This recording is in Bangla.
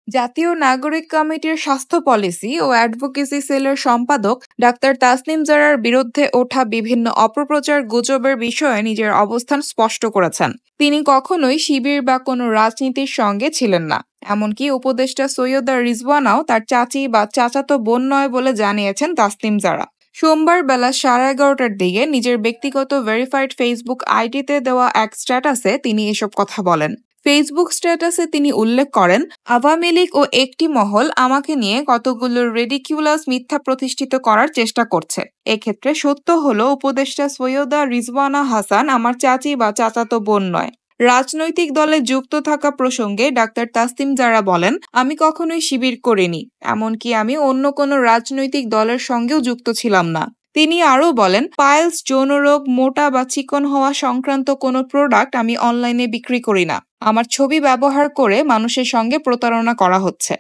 জাতীয় নাগরিক কমিটির স্বাস্থ্য পলিসি ও অ্যাডভোকেসি সেলের সম্পাদক ডাক্তার তাসনিম জারার বিরুদ্ধে ওঠা বিভিন্ন অপপ্রচার গুজবের বিষয়ে নিজের অবস্থান স্পষ্ট করেছেন। তিনি কখনোই শিবির বা কোনো রাজনীতির সঙ্গে ছিলেন না। এমনকি উপদেষ্টা সৈয়দা রিজওয়ানাও তার চাচি বা চাচাতো বোন নয় বলে জানিয়েছেন তাসনিম জারা। সোমবার বেলা 11:30টার দিকে নিজের ব্যক্তিগত ভেরিফাইড ফেসবুক আইডিতে দেওয়া এক স্ট্যাটাসে তিনি এসব কথা বলেন। ফেসবুক স্ট্যাটাসে তিনি উল্লেখ করেন, আওয়ামী লীগ ও একটি মহল আমাকে নিয়ে কতগুলো রেডিকিউলাস মিথ্যা প্রতিষ্ঠিত করার চেষ্টা করছে। এক্ষেত্রে সত্য হলো উপদেষ্টা সৈয়দা রিজওয়ানা হাসান আমার চাচি বা চাচাতো বোন নয়। রাজনৈতিক দলে যুক্ত থাকা প্রসঙ্গে ডাক্তার তাসনিম জারা বলেন, আমি কখনোই শিবির করিনি, এমনকি আমি অন্য কোনো রাজনৈতিক দলের সঙ্গেও যুক্ত ছিলাম না। তিনি আরও বলেন, পাইলস, যৌনরোগ, মোটা বা চিকন হওয়া সংক্রান্ত কোনো প্রোডাক্ট আমি অনলাইনে বিক্রি করি না। আমার ছবি ব্যবহার করে মানুষের সঙ্গে প্রতারণা করা হচ্ছে।